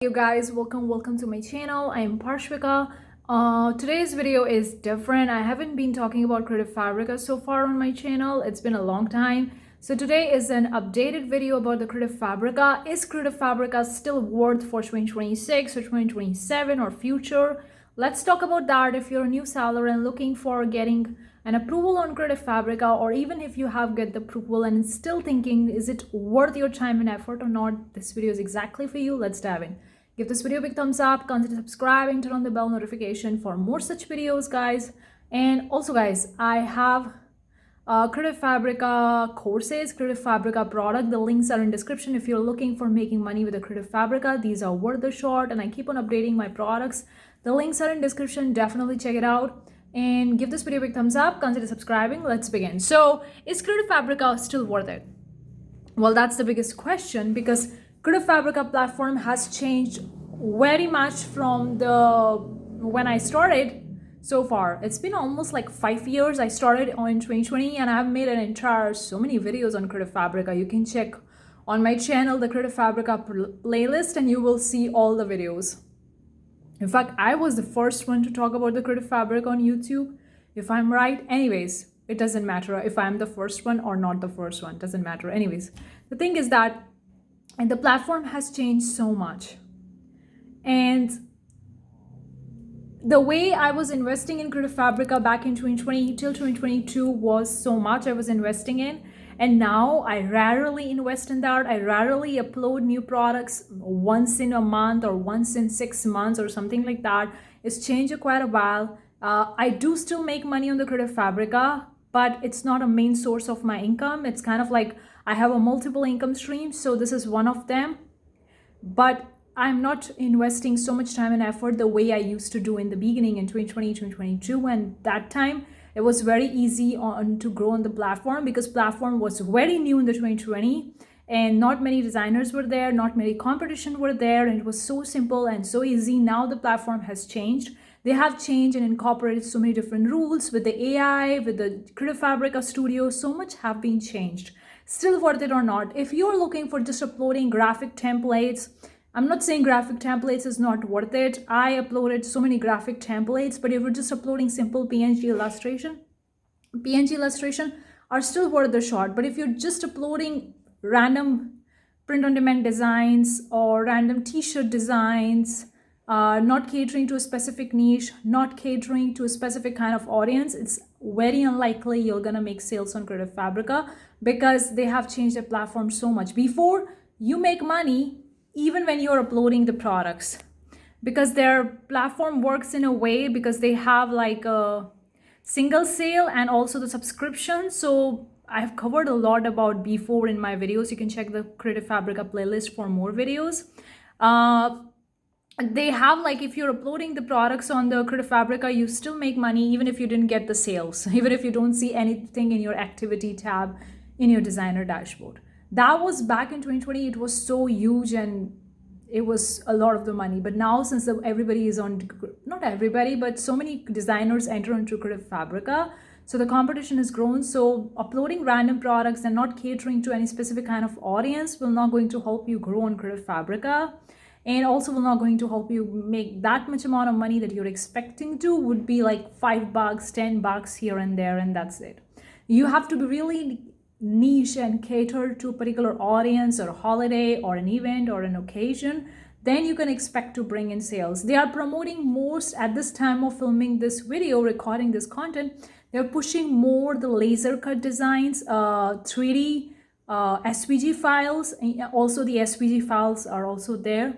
You guys, welcome to my channel. I am Parshvika. Today's video is different. I haven't been talking about Creative Fabrica so far on my channel. It's been a long time. So today is an updated video about the Creative Fabrica. Is Creative Fabrica still worth for 2026 or 2027 or future? Let's talk about that. If you're a new seller and looking for getting an approval on Creative Fabrica, or even if you have get the approval and still thinking, is it worth your time and effort or not? This video is exactly for you. Let's dive in. Give this video a big thumbs up, consider subscribing, turn on the bell notification for more such videos, guys. And also, guys, I have Creative Fabrica courses, Creative Fabrica product. The links are in description. If you're looking for making money with the Creative Fabrica, these are worth the shot, and I keep on updating my products. The links are in description. Definitely check it out. And give this video a big thumbs up, consider subscribing. Let's begin. So, is Creative Fabrica still worth it? Well, that's the biggest question, because Creative Fabrica platform has changed very much from when I started so far. It's been almost like 5 years. I started in 2020 and I've made an entire so many videos on Creative Fabrica. You can check on my channel the Creative Fabrica playlist and you will see all the videos. In fact, I was the first one to talk about the Creative Fabrica on YouTube, if I'm right. Anyways, it doesn't matter if I'm the first one or not the first one. It doesn't matter. Anyways, the thing is that the platform has changed so much. And the way I was investing in Creative Fabrica back in 2020 till 2022 was so much I was investing in. And now I rarely invest in that. I rarely upload new products once in a month or once in 6 months or something like that. It's changed quite a while. I do still make money on the Creative Fabrica, but it's not a main source of my income. It's kind of like I have a multiple income streams, so this is one of them. But I'm not investing so much time and effort the way I used to do in the beginning in 2020, 2022. And that time it was very easy to grow on the platform, because platform was very new in the 2020 and not many designers were there, not many competition were there, and it was so simple and so easy. Now the platform has changed. They have changed and incorporated so many different rules with the AI, with the Creative Fabrica Studio. So much have been changed. Still worth it or not? If you're looking for just uploading graphic templates, I'm not saying graphic templates is not worth it. I uploaded so many graphic templates, but if you're just uploading simple PNG illustration are still worth the shot. But if you're just uploading random print-on-demand designs or random t-shirt designs, not catering to a specific niche, not catering to a specific kind of audience, it's very unlikely you're gonna make sales on Creative Fabrica, because they have changed the platform so much. Before, you make money even when you're uploading the products, because their platform works in a way, because they have like a single sale and also the subscription. So I've covered a lot about before in my videos. You can check the Creative Fabrica playlist for more videos. They have, like, if you're uploading the products on the Creative Fabrica, you still make money even if you didn't get the sales, even if you don't see anything in your activity tab in your designer dashboard. That was back in 2020. It was so huge and it was a lot of the money. But now, since everybody is on, not everybody, but so many designers enter into Creative Fabrica, so the competition has grown. So uploading random products and not catering to any specific kind of audience will not going to help you grow on Creative Fabrica, and also will not going to help you make that much amount of money that you're expecting to. Would be like $5, $10 here and there, and that's it. You have to be really niche and cater to a particular audience or a holiday or an event or an occasion, then you can expect to bring in sales. They are promoting most at this time of filming this video, recording this content. They're pushing more the laser cut designs, 3D SVG files. Also the SVG files are also there,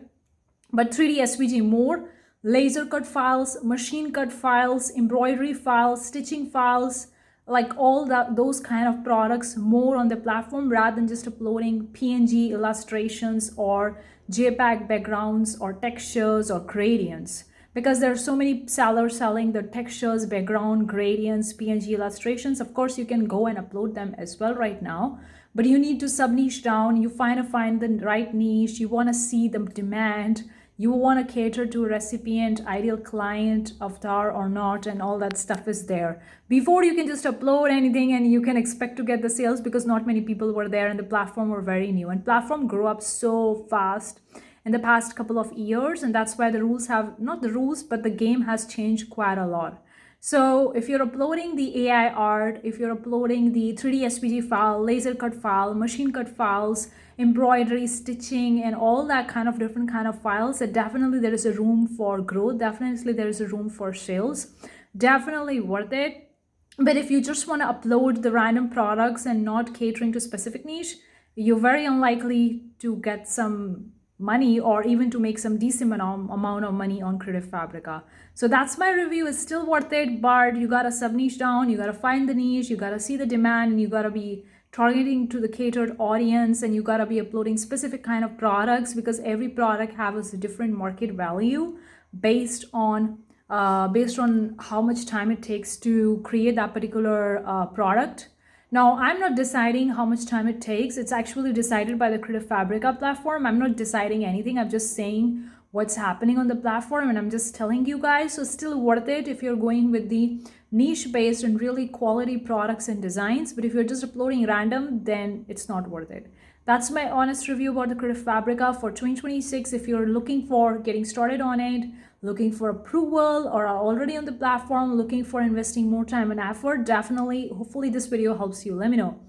but 3D SVG more, laser cut files, machine cut files, embroidery files, stitching files, like all those kind of products more on the platform, rather than just uploading PNG illustrations or JPEG backgrounds or textures or gradients, because there are so many sellers selling the textures, background, gradients, PNG illustrations. Of course, you can go and upload them as well right now, but you need to sub niche down. You find the right niche. You want to see the demand. You want to cater to a recipient, ideal client, avatar or not, and all that stuff is there. Before, you can just upload anything and you can expect to get the sales, because not many people were there and the platform were very new, and platform grew up so fast. in the past couple of years, and that's why the rules have, not the rules, but the game has changed quite a lot. So if you're uploading the AI art, if you're uploading the 3D SVG file, laser cut file, machine cut files, embroidery, stitching, and all that kind of different kind of files, that definitely there is a room for growth. Definitely there is a room for sales. Definitely worth it. But if you just want to upload the random products and not catering to specific niche, you're very unlikely to get some money or even to make some decent amount of money on Creative Fabrica. So that's my review. It's still worth it, but you gotta sub niche down, you gotta find the niche, you gotta see the demand, and you gotta be targeting to the catered audience, and you gotta be uploading specific kind of products, because every product has a different market value based on how much time it takes to create that particular product. Now, I'm not deciding how much time it takes. It's actually decided by the Creative Fabrica platform. I'm not deciding anything. I'm just saying what's happening on the platform, and I'm just telling you guys. So still worth it if you're going with the niche based and really quality products and designs. But if you're just uploading random, then it's not worth it. That's my honest review about the Creative Fabrica for 2026. If you're looking for getting started on it, looking for approval, or are already on the platform, looking for investing more time and effort, definitely, hopefully this video helps you. Let me know.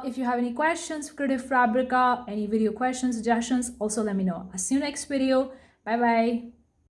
If you have any questions for Creative Fabrica, any video questions, suggestions, also let me know. I'll see you next video. Bye bye.